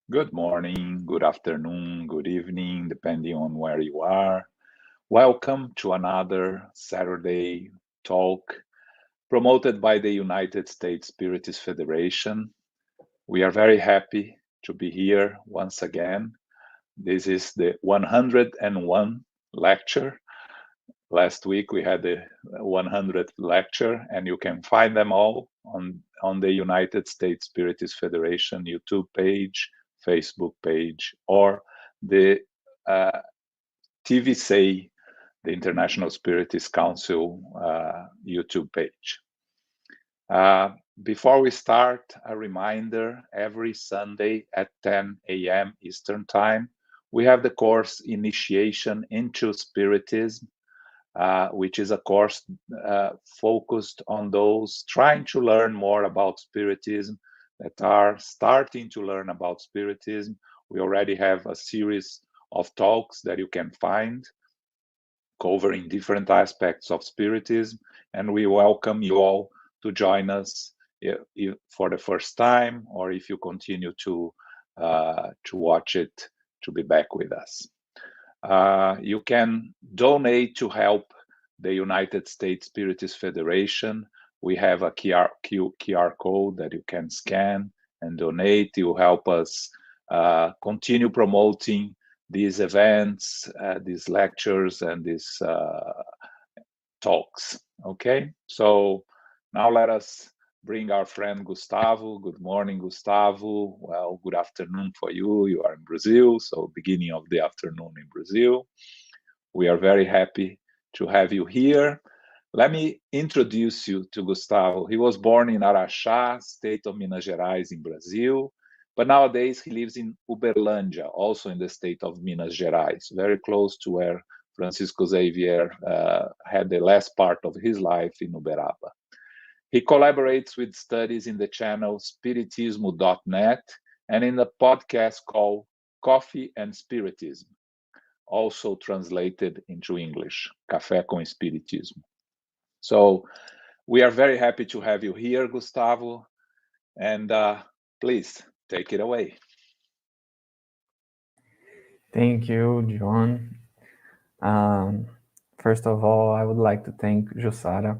Good morning, good afternoon, good evening, depending on where you are. Welcome to another Saturday talk promoted by the United States Spiritist Federation. We are very happy to be here once again. This is the 101 lecture. Last week we had the 100th lecture, and you can find them all on the United States Spiritist Federation YouTube page, Facebook page, or the TVSA, the International Spiritist Council YouTube page. Before we start, a reminder, every Sunday at 10 a.m. Eastern Time, we have the course Initiation into Spiritism, which is a course focused on those trying to learn more about Spiritism, that are starting to learn about Spiritism. We already have a series of talks that you can find covering different aspects of Spiritism, and we welcome you all to join us for the first time, or if you continue to watch it, to be back with us. You can donate to help the United States Spiritist Federation. We have a QR code that you can scan and donate. You help us continue promoting these events, these lectures, and these talks. Okay, so now let us bring our friend Gustavo. Good morning, Gustavo. Well, good afternoon for you. You are in Brazil, so beginning of the afternoon in Brazil. We are very happy to have you here. Let me introduce you to Gustavo. He was born in Araxá, state of Minas Gerais in Brazil, but nowadays he lives in Uberlândia, also in the state of Minas Gerais, very close to where Francisco Xavier had the last part of his life in Uberaba. He collaborates with studies in the channel spiritismo.net and in the podcast called Coffee and Spiritism, also translated into English, Café com Espiritismo. So we are very happy to have you here, Gustavo, and please take it away. Thank you, John. First of all, I would like to thank Jussara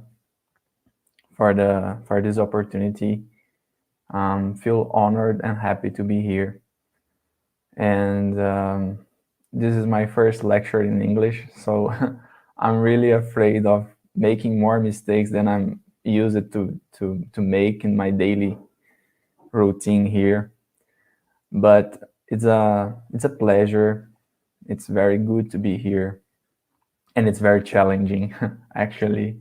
for this opportunity. Feel honored and happy to be here. And this is my first lecture in English, so I'm really afraid of making more mistakes than I'm used to make in my daily routine here. But it's a pleasure. It's very good to be here, and it's very challenging, actually.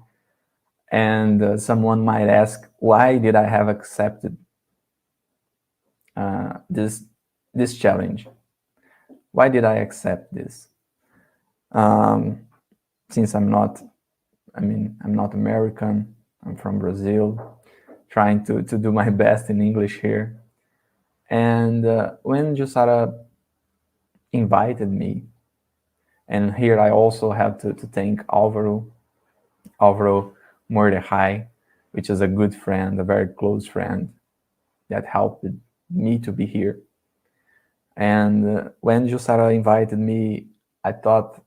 And someone might ask, why did I have accepted this challenge? Why did I accept this? Since I'm not American, I'm from Brazil, trying to do my best in English here. And when Jussara invited me, and here I also have to thank Alvaro Mordecai, which is a good friend, a very close friend that helped me to be here. And when Jussara invited me, I thought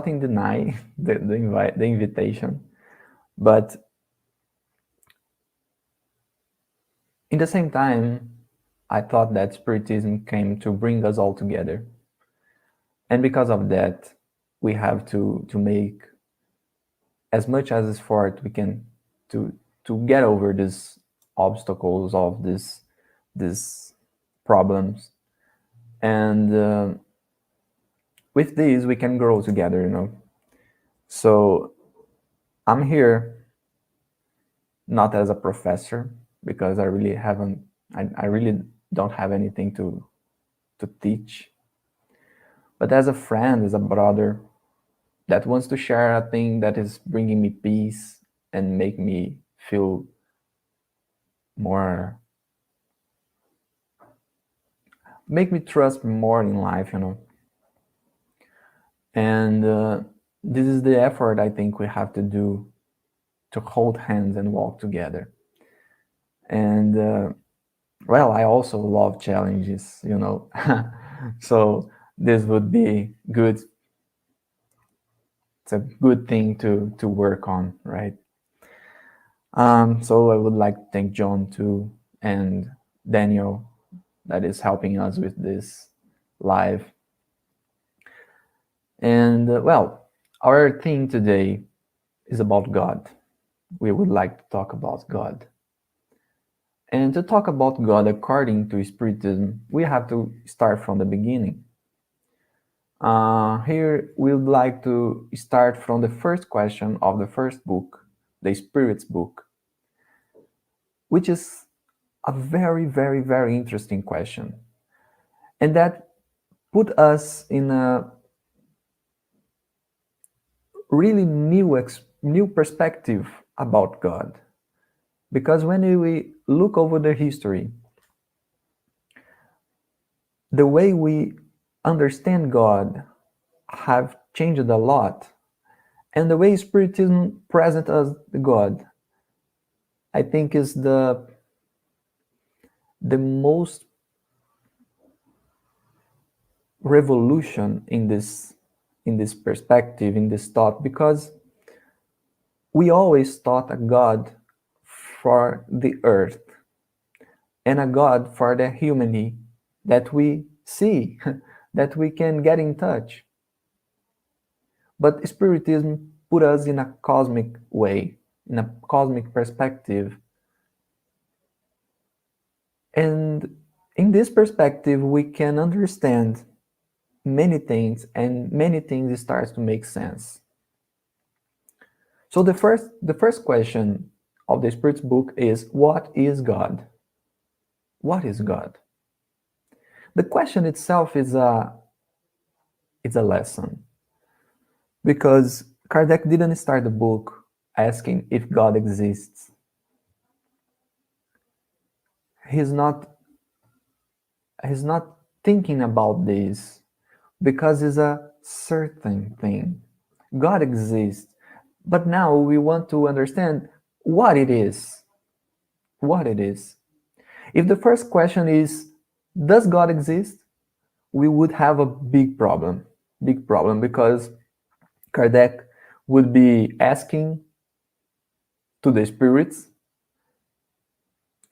in denying the invitation, but in the same time, I thought that Spiritism came to bring us all together. And because of that, we have to make as much as effort we can to get over these obstacles of these problems. And with these, we can grow together, you know. So I'm here not as a professor, because I really don't have anything to teach, but as a friend, as a brother that wants to share a thing that is bringing me peace and make me feel make me trust more in life, you know. And this is the effort I think we have to do, to hold hands and walk together. And Well, I also love challenges, you know. So this would be good. It's a good thing to work on, right? So I would like to thank John too, and Daniel that is helping us with this live. And well, our theme today is about God. We would like to talk about God. And to talk about God according to Spiritism, we have to start from the beginning. Here we would like to start from the first question of the first book, the Spirit's book, which is a very, very, very interesting question. And that put us in a really new perspective about God. Because when we look over the history, the way we understand God have changed a lot, and the way Spiritism presents us God, I think is the most revolution in this perspective, in this thought, because we always thought a God for the earth and a God for the humanity that we see, that we can get in touch. But Spiritism put us in a cosmic way, in a cosmic perspective. And in this perspective, we can understand many things, and many things starts to make sense. So the first question of the Spirit's book is, what is God? What is God? The question itself is a lesson, because Kardec didn't start the book asking if God exists. He's not thinking about this because it's a certain thing. God exists, but now we want to understand what it is. What it is. If the first question is, does God exist? We would have a big problem, because Kardec would be asking to the spirits,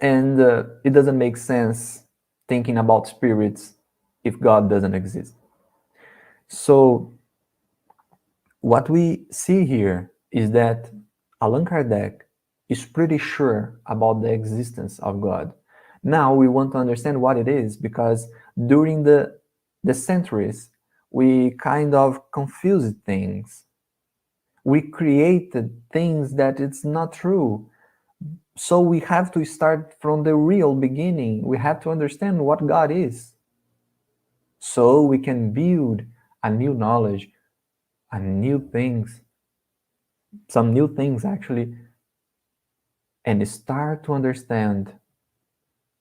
and it doesn't make sense thinking about spirits if God doesn't exist. So what we see here is that Allan Kardec is pretty sure about the existence of God. Now we want to understand what it is, because during the centuries, we kind of confused things. We created things that it's not true. So we have to start from the real beginning. We have to understand what God is, so we can build a new knowledge, some new things actually, and start to understand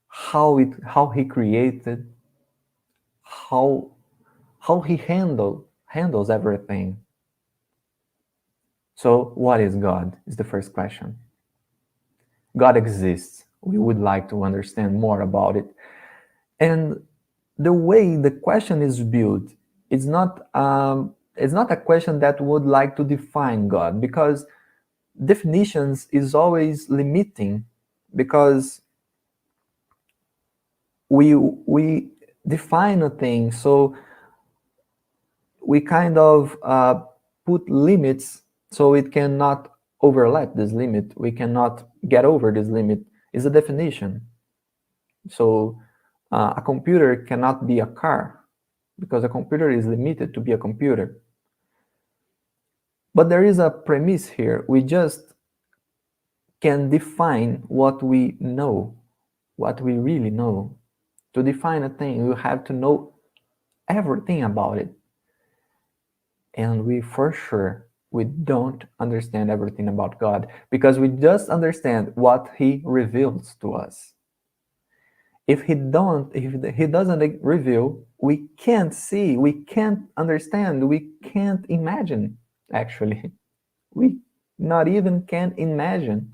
how he created, how he handles everything. So what is God is the first question. God exists. We would like to understand more about it. And the way the question is built, it's not a question that would like to define God, because definitions is always limiting, because we define a thing, so we kind of put limits so it cannot overlap this limit. We cannot get over this limit. Is a definition. So a computer cannot be a car, because a computer is limited to be a computer. But there is a premise here. We just can define what we know, what we really know. To define a thing, you have to know everything about it. And we for sure, we don't understand everything about God, because we just understand what he reveals to us. If he doesn't reveal, we can't see, we can't understand, we can't imagine, actually. We not even can imagine,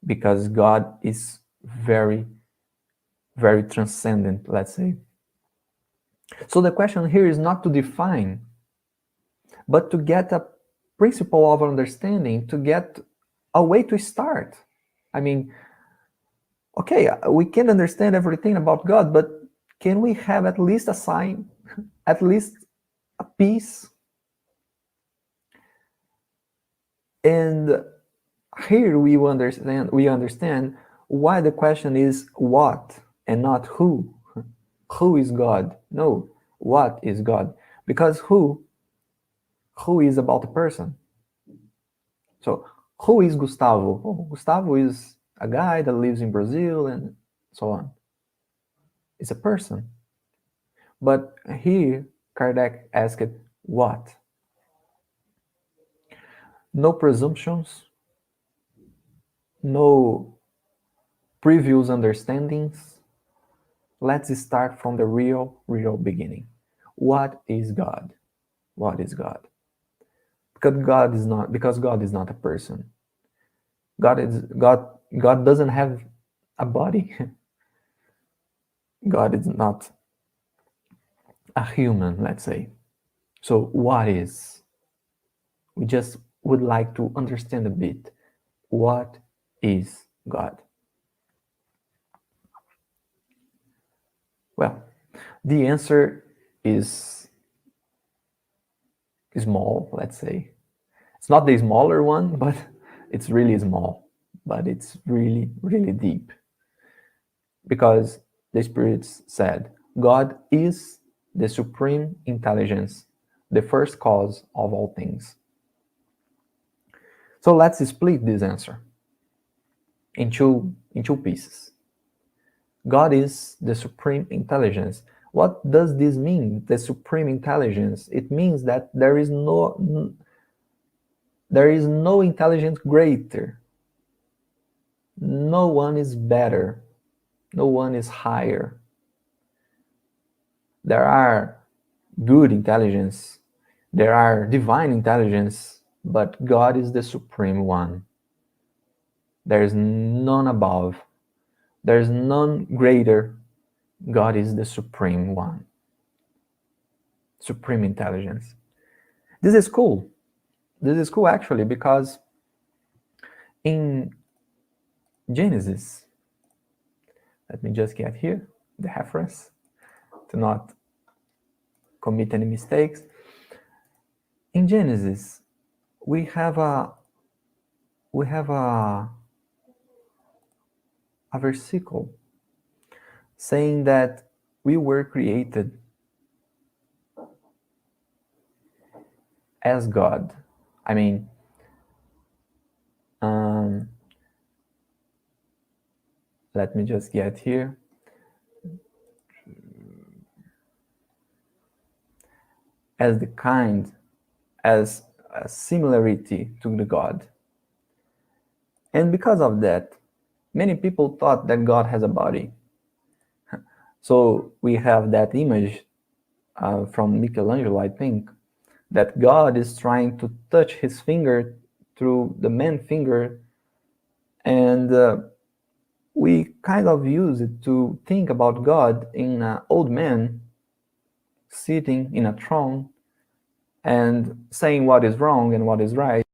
because God is very, very transcendent, let's say. So the question here is not to define, but to get a principle of understanding, to get a way to start. I mean, okay, we can understand everything about God, but can we have at least a sign, at least a piece? And here we understand why the question is what and not who. Who is God? No, what is God? Because who is about a person. So who is Gustavo? Oh, Gustavo is a guy that lives in Brazil and so on. It's a person. But here Kardec asked what? No presumptions, no previous understandings. Let's start from the real beginning. What is God? What is God? Because God is not a person. God doesn't have a body. God is not a human, let's say. So what is? We just would like to understand a bit. What is God? Well, the answer is small, let's say. It's not the smaller one, but it's really small. But it's really, really deep. Because the spirits said, God is the supreme intelligence, the first cause of all things. So let's split this answer in two pieces. God is the supreme intelligence. What does this mean, the supreme intelligence? It means that there is no intelligence greater. No one is better. No one is higher. There are good intelligence. There are divine intelligence, but God is the supreme one. There is none above. There is none greater. God is the supreme one. Supreme intelligence. This is cool. This is cool actually, because in Genesis, let me just get here the reference to not commit any mistakes. In Genesis, we have a versicle saying that we were created as God. I mean, let me just get here. As the kind, as a similarity to the God. And because of that, many people thought that God has a body. So we have that image from Michelangelo, I think, that God is trying to touch his finger through the man finger, and we kind of use it to think about God in an old man sitting in a throne and saying what is wrong and what is right.